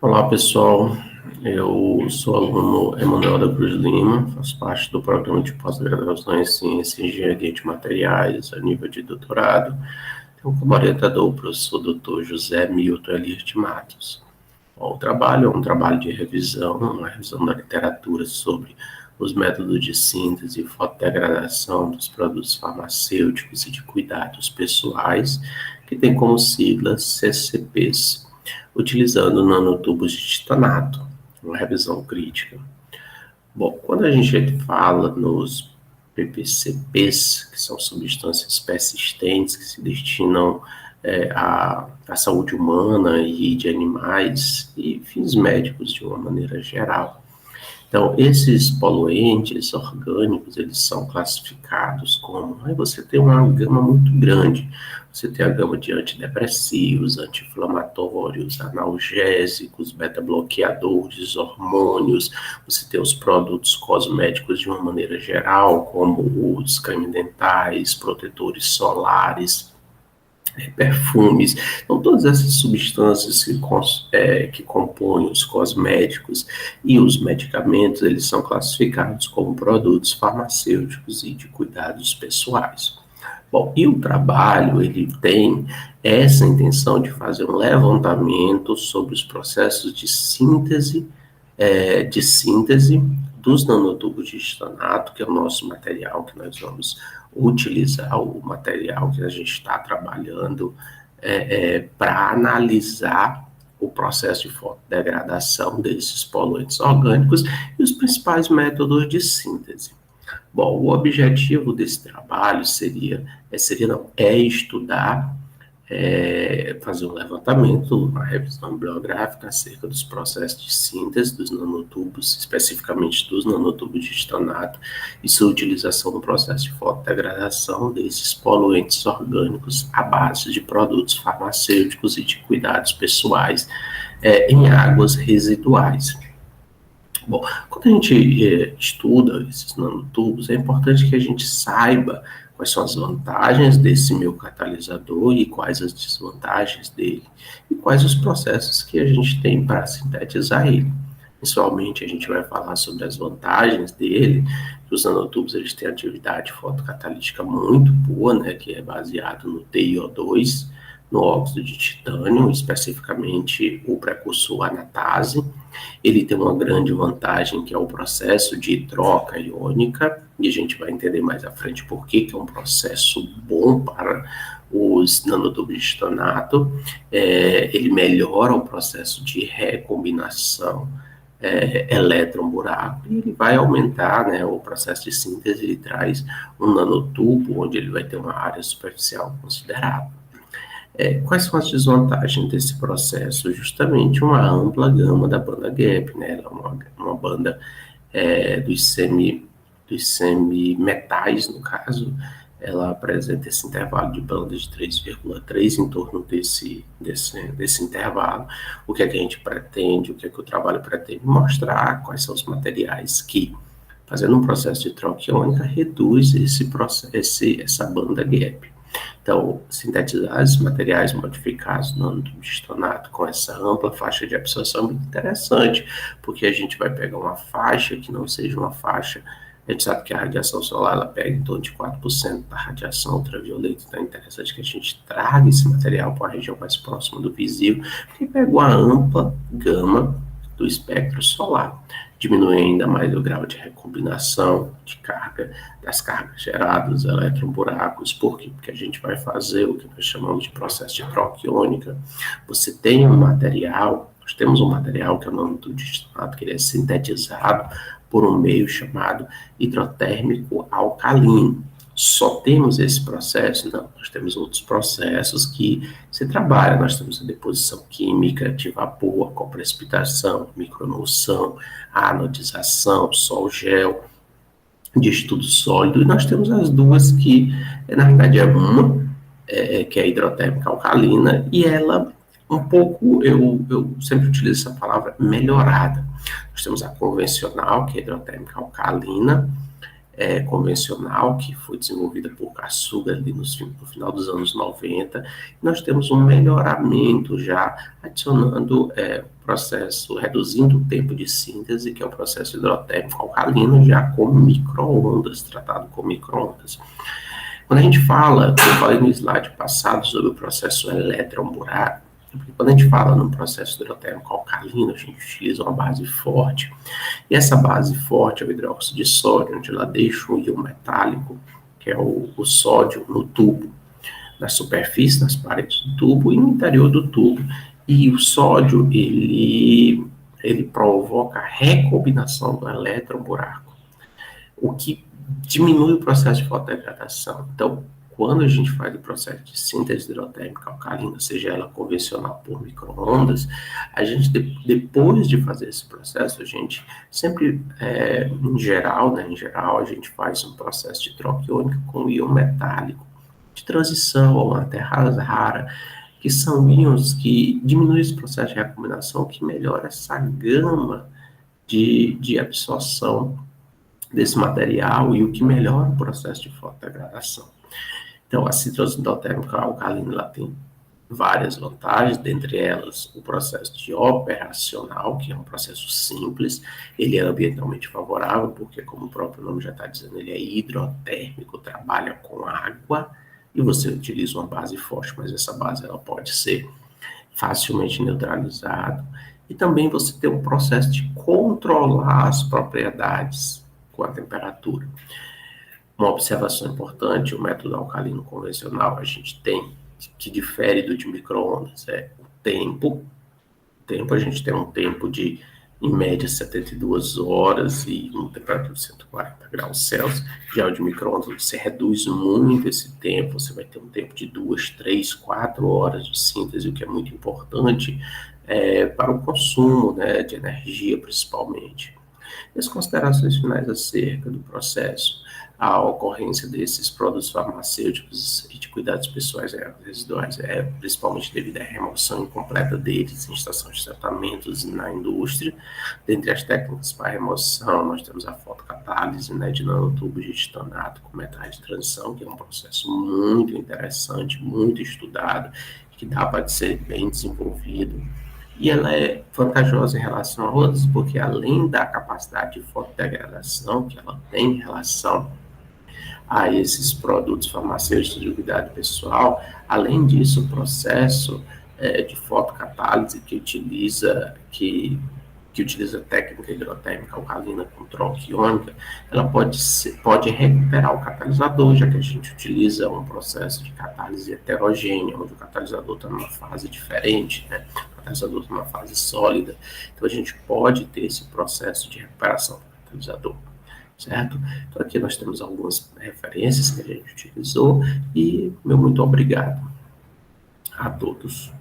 Olá pessoal, eu sou aluno Emanuel da Cruz Lima, faço parte do programa de pós-graduação em Ciência e Engenharia de Materiais a nível de doutorado. Tenho como orientador o professor Dr. José Milton Elias de Matos. Bom, o trabalho é um trabalho de revisão, uma revisão da literatura sobre os métodos de síntese e fotodegradação dos produtos farmacêuticos e de cuidados pessoais, que tem como siglas CCPs, utilizando nanotubos de titanato, uma revisão crítica. Bom, quando a gente fala nos PPCPs, que são substâncias persistentes que se destinam à saúde humana e de animais e fins médicos de uma maneira geral. Então, esses poluentes orgânicos, eles são classificados como... Aí você tem uma gama muito grande. Você tem a gama de antidepressivos, anti-inflamatórios, analgésicos, beta-bloqueadores, hormônios. Você tem os produtos cosméticos de uma maneira geral, como os creme dentais, protetores solares, perfumes. Então, todas essas substâncias que compõem os cosméticos e os medicamentos, eles são classificados como produtos farmacêuticos e de cuidados pessoais. Bom, e o trabalho, ele tem essa intenção de fazer um levantamento sobre os processos de síntese dos nanotubos de titanato, que é o nosso material que nós vamos utilizar, o material que a gente está trabalhando para analisar o processo de fotodegradação desses poluentes orgânicos e os principais métodos de síntese. Bom, o objetivo desse trabalho é estudar, fazer um levantamento, uma revisão bibliográfica acerca dos processos de síntese dos nanotubos, especificamente dos nanotubos de titanato, e sua utilização no processo de fotodegradação desses poluentes orgânicos à base de produtos farmacêuticos e de cuidados pessoais em águas residuais. Bom, quando a gente estuda esses nanotubos, é importante que a gente saiba quais são as vantagens desse meu catalisador e quais as desvantagens dele, e quais os processos que a gente tem para sintetizar ele. Principalmente, a gente vai falar sobre as vantagens dele, que os nanotubos eles têm atividade fotocatalítica muito boa, né, que é baseado no TiO2, no óxido de titânio, especificamente o precursor anatase. Ele tem uma grande vantagem, que é o processo de troca iônica, e a gente vai entender mais à frente por que é um processo bom para os nanotubos de titanato. Ele melhora o processo de recombinação elétron-buraco, e ele vai aumentar, né, o processo de síntese. Ele traz um nanotubo onde ele vai ter uma área superficial considerável. Quais são as desvantagens desse processo? Justamente uma ampla gama da banda gap, né? Ela é uma banda dos semimetais, no caso, ela apresenta esse intervalo de banda de 3,3 em torno desse intervalo. O que é que a gente pretende, o que é que o trabalho pretende mostrar, quais são os materiais que, fazendo um processo de troca iônica, reduz essa banda gap. Então, sintetizar esses materiais modificados no nanotubos de titanato com essa ampla faixa de absorção é muito interessante, porque a gente vai pegar uma faixa que não seja uma faixa. A gente sabe que a radiação solar ela pega em torno de 4% da radiação ultravioleta, então é interessante que a gente traga esse material para a região mais próxima do visível, que pega uma ampla gama do espectro solar, diminui ainda mais o grau de recombinação de carga, das cargas geradas, elétron-buracos. Por quê? Porque a gente vai fazer o que nós chamamos de processo de troca iônica. Você tem um material, nós temos um material que é o nanotubos de titanato, que ele é sintetizado por um meio chamado hidrotérmico alcalino. Só temos esse processo? Não, nós temos outros processos que se trabalham. Nós temos a deposição química de vapor, com precipitação, microemulsão, anodização, sol-gel, de estudo sólido, e nós temos as duas que, na verdade, uma, que é a hidrotérmica alcalina, e ela, um pouco, eu sempre utilizo essa palavra, melhorada. Nós temos a convencional, que é a hidrotérmica alcalina, convencional, que foi desenvolvida por Kaçuga ali no final dos anos 90. Nós temos um melhoramento já adicionando processo, reduzindo o tempo de síntese, que é o processo hidrotérmico alcalino, já com micro-ondas, tratado com micro-ondas. Quando a gente fala, eu falei no slide passado sobre o processo eletroamburábico, porque quando a gente fala no processo hidrotérmico alcalino, a gente utiliza uma base forte, e essa base forte é o hidróxido de sódio, onde ela deixa um íon metálico, que é o sódio, no tubo, na superfície, nas paredes do tubo e no interior do tubo. E o sódio, ele provoca a recombinação do elétron buraco, o que diminui o processo de fotodegradação. Então, quando a gente faz o processo de síntese hidrotérmica alcalina, seja ela convencional por micro-ondas, a gente, depois de fazer esse processo, a gente sempre, em geral, a gente faz um processo de troca iônica com íon metálico, de transição a uma terra rara, que são íons que diminuem esse processo de recombinação, que melhora essa gama de absorção desse material e o que melhora o processo de fotodegradação. Então, a citrose endotérmica alcalina ela tem várias vantagens, dentre elas o processo de operacional, que é um processo simples, ele é ambientalmente favorável, porque, como o próprio nome já está dizendo, ele é hidrotérmico, trabalha com água, e você utiliza uma base forte, mas essa base ela pode ser facilmente neutralizada. E também você tem um processo de controlar as propriedades com a temperatura. Uma observação importante, o método alcalino convencional, a gente tem, que difere do de micro-ondas, é o tempo. A gente tem um tempo de, em média, 72 horas e uma temperatura de 140 graus Celsius. Já o de micro-ondas, você reduz muito esse tempo, você vai ter um tempo de 2, 3, 4 horas de síntese, o que é muito importante para o consumo, né, de energia, principalmente. E as considerações finais acerca do processo, a ocorrência desses produtos farmacêuticos e de cuidados pessoais residuais principalmente devido à remoção incompleta deles em estações de tratamentos e na indústria. Dentre as técnicas para remoção, nós temos a fotocatálise, né, de nanotubos de titanato com metais de transição, que é um processo muito interessante, muito estudado, que dá para ser bem desenvolvido. E ela é vantajosa em relação a outras, porque além da capacidade de fotodegradação que ela tem em relação a esses produtos farmacêuticos de cuidado pessoal, além disso, o processo de fotocatálise que utiliza a técnica hidrotérmica alcalina com troca iônica, ela pode recuperar o catalisador, já que a gente utiliza um processo de catálise heterogênea, onde o catalisador está numa fase diferente, né? O catalisador está numa fase sólida, então a gente pode ter esse processo de recuperação do catalisador. Certo? Então aqui nós temos algumas referências que a gente utilizou e meu muito obrigado a todos.